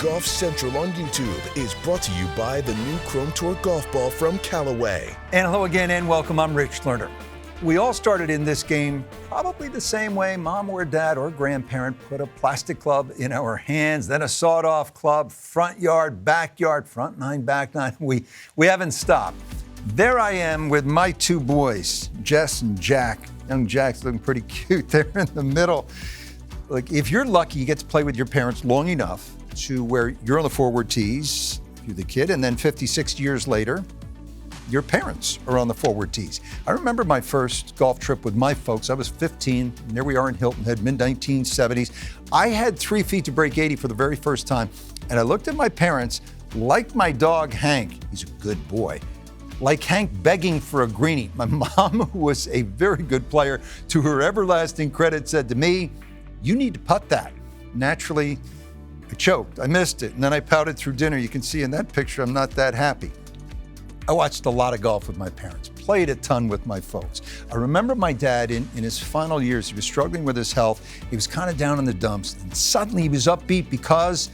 Golf Central on YouTube is brought to you by the new Chrome Tour golf ball from Callaway. And hello again and welcome. I'm Rich Lerner. We all started in this game probably the same way. Mom or dad or grandparent put a plastic club in our hands, then a sawed-off club, front yard, backyard, front nine, back nine. We haven't stopped. There I am with my two boys, Jess and Jack. Young Jack's looking pretty cute there in the middle. Like, if you're lucky, you get to play with your parents long enough to where you're on the forward tees, you're the kid, and then 56 years later, your parents are on the forward tees. I remember my first golf trip with my folks. I was 15, and there we are in Hilton Head, mid-1970s. I had 3 feet to break 80 for the very first time, and I looked at my parents like my dog Hank. He's a good boy. Like Hank begging for a greenie. My mom, who was a very good player, to her everlasting credit, said to me, "You need to putt that." Naturally, I choked. I missed it, and then I pouted through dinner. You can see in that picture I'm not that happy. I watched a lot of golf with my parents, played a ton with my folks. I remember my dad in his final years, he was struggling with his health. He was kind of down in the dumps, and suddenly he was upbeat because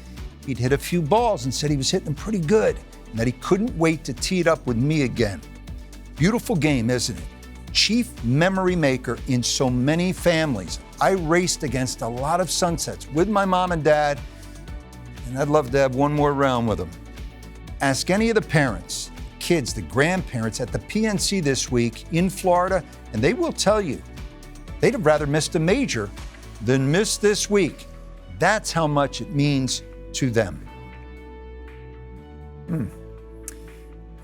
he'd hit a few balls and said he was hitting them pretty good, and that he couldn't wait to tee it up with me again. Beautiful game, isn't it? Chief memory maker in so many families. I raced against a lot of sunsets with my mom and dad, and I'd love to have one more round with them. Ask any of the parents, kids, the grandparents at the PNC this week in Florida, and they will tell you they'd have rather missed a major than miss this week. That's how much it means to them.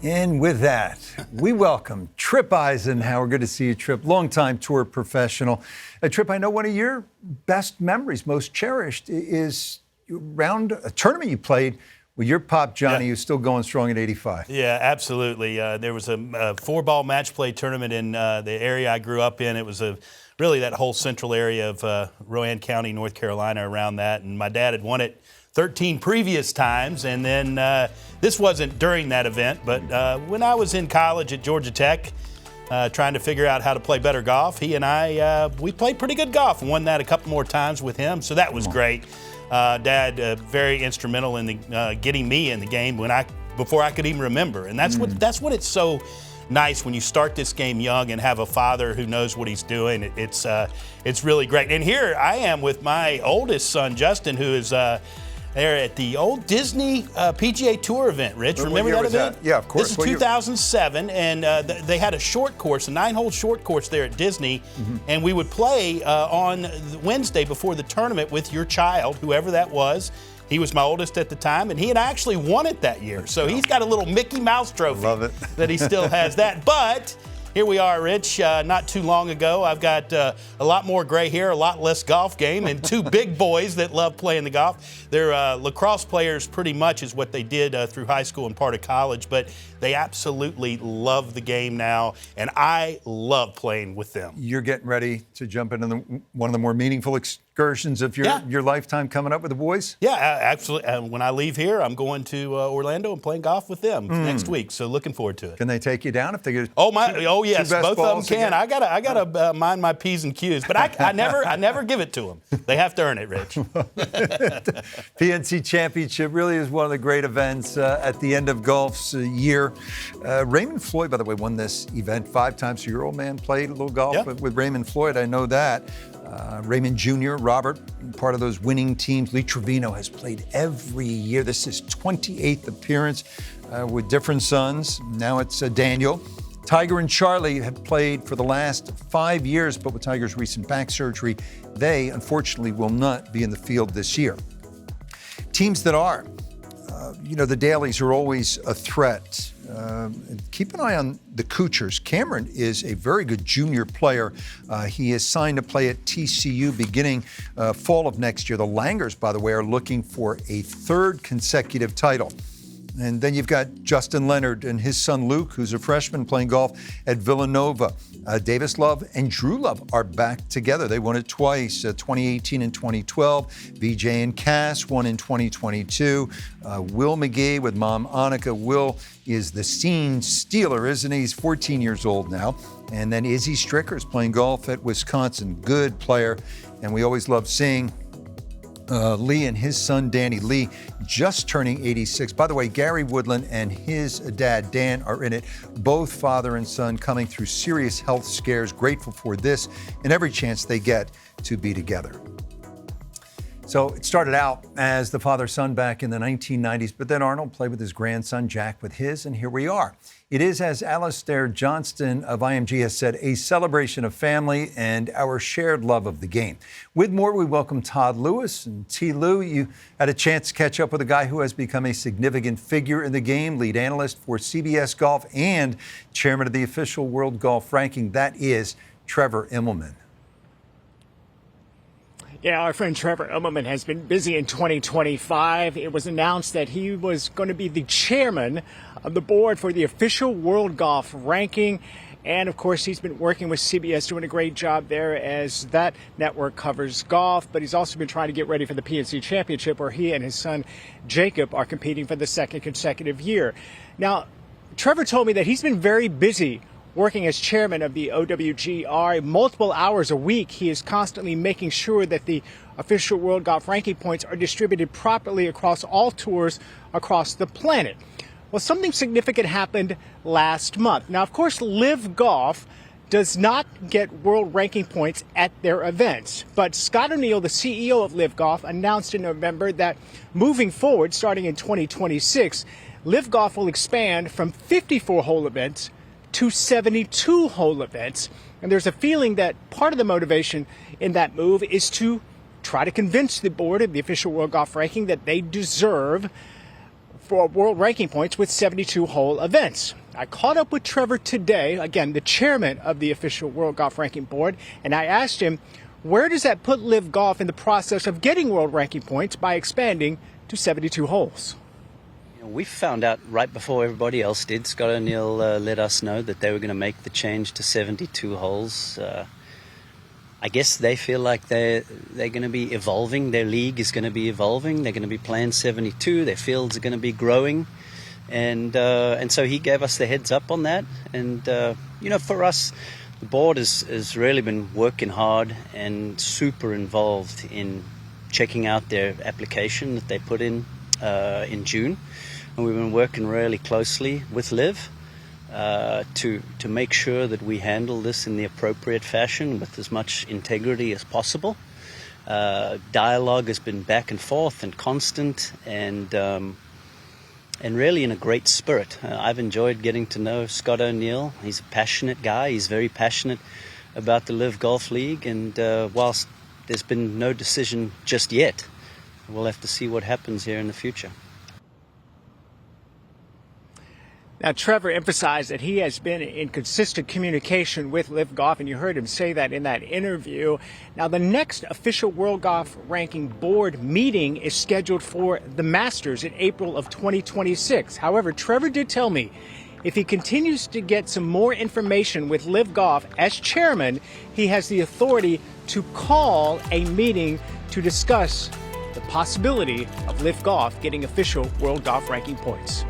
And with that, we welcome Tripp Isenhour. Good to see you, Tripp. Longtime tour professional. Tripp, I know one of your best memories, most cherished, is around a tournament you played with your pop, Johnny, who's still going strong at 85. Yeah, absolutely. There was a four-ball match play tournament in the area I grew up in. It was really that whole central area of Rowan County, North Carolina, around that. And my dad had won it 13 previous times, and then this wasn't during that event, but when I was in college at Georgia Tech, trying to figure out how to play better golf, he and I, we played pretty good golf and won that a couple more times with him, so that was great. Dad, very instrumental in getting me in the game before I could even remember, and that's what it's so nice when you start this game young and have a father who knows what he's doing. It's really great. And here I am with my oldest son, Justin, who is there at the old Disney PGA Tour event, Rich. Remember that event? Yeah, of course. This is 2007, and they had a short course, a 9-hole short course there at Disney, and we would play on Wednesday before the tournament with your child, whoever that was. He was my oldest at the time, and he had actually won it that year. So he's got a little Mickey Mouse trophy. Love it. That he still has that. But here we are, Rich. Not too long ago, I've got a lot more gray hair, a lot less golf game, and two big boys that love playing the golf. They're lacrosse players pretty much is what they did through high school and part of college, but they absolutely love the game now, and I love playing with them. You're getting ready to jump into one of the more meaningful excursions of your lifetime coming up with the boys? Yeah, absolutely. When I leave here, I'm going to Orlando and playing golf with them next week. So looking forward to it. Can they take you down if they get? Oh yes, both of them can. Again? I gotta mind my P's and Q's, but I never give it to them. They have to earn it, Rich. PNC Championship really is one of the great events at the end of golf's year. Raymond Floyd, by the way, won this event 5 times. So your old man played a little golf with Raymond Floyd. I know that. Raymond Jr., Robert, part of those winning teams. Lee Trevino has played every year. This is 28th appearance with different sons. Now it's Daniel. Tiger and Charlie have played for the last 5 years, but with Tiger's recent back surgery, they unfortunately will not be in the field this year. Teams that are, the Dailies are always a threat. Keep an eye on the Kuchers. Cameron is a very good junior player. He is signed to play at TCU beginning fall of next year. The Langers, by the way, are looking for a 3rd consecutive title. And then you've got Justin Leonard and his son Luke, who's a freshman playing golf at Villanova. Davis Love and Drew Love are back together. They won it twice, 2018 and 2012. BJ and Cass won in 2022. Will McGee with mom Annika. Will is the scene stealer, isn't he? He's 14 years old now. And then Izzy Stricker's playing golf at Wisconsin. Good player. And we always love seeing Lee and his son, Danny Lee, just turning 86. By the way, Gary Woodland and his dad, Dan, are in it. Both father and son coming through serious health scares, grateful for this and every chance they get to be together. So it started out as the father-son back in the 1990s, but then Arnold played with his grandson, Jack, with his, and here we are. It is, as Alistair Johnston of IMG has said, a celebration of family and our shared love of the game. With more, we welcome Todd Lewis. And T. Lou, you had a chance to catch up with a guy who has become a significant figure in the game, lead analyst for CBS Golf and chairman of the official World Golf Ranking. That is Trevor Immelman. Yeah, our friend Trevor Immelman has been busy in 2025. It was announced that he was going to be the chairman of the board for the official World Golf Ranking. And, of course, he's been working with CBS, doing a great job there as that network covers golf. But he's also been trying to get ready for the PNC Championship, where he and his son Jacob are competing for the second consecutive year. Now, Trevor told me that he's been very busy working as chairman of the OWGR, multiple hours a week. He is constantly making sure that the official World Golf Ranking points are distributed properly across all tours across the planet. Well, something significant happened last month. Now, of course, LIV Golf does not get world ranking points at their events. But Scott O'Neill, the CEO of LIV Golf, announced in November that moving forward, starting in 2026, LIV Golf will expand from 54-hole events to 72-hole events. And there's a feeling that part of the motivation in that move is to try to convince the board of the official World Golf Ranking that they deserve for world ranking points with 72-hole events. I caught up with Trevor today, again, the chairman of the official World Golf Ranking Board, and I asked him, where does that put LIV Golf in the process of getting world ranking points by expanding to 72 holes? We found out right before everybody else did. Scott O'Neill let us know that they were going to make the change to 72 holes. I guess they feel like they're going to be evolving. Their league is going to be evolving. They're going to be playing 72. Their fields are going to be growing. And so he gave us the heads up on that. And, for us, the board has really been working hard and super involved in checking out their application that they put in June. And we've been working really closely with LIV to make sure that we handle this in the appropriate fashion with as much integrity as possible. Dialogue has been back and forth and constant and really in a great spirit. I've enjoyed getting to know Scott O'Neill. He's a passionate guy. He's very passionate about the LIV Golf League. And whilst there's been no decision just yet, we'll have to see what happens here in the future. Now, Trevor emphasized that he has been in consistent communication with LIV Golf, and you heard him say that in that interview. Now, the next official World Golf Ranking Board meeting is scheduled for the Masters in April of 2026. However, Trevor did tell me if he continues to get some more information with LIV Golf as chairman, he has the authority to call a meeting to discuss the possibility of LIV Golf getting official World Golf Ranking points.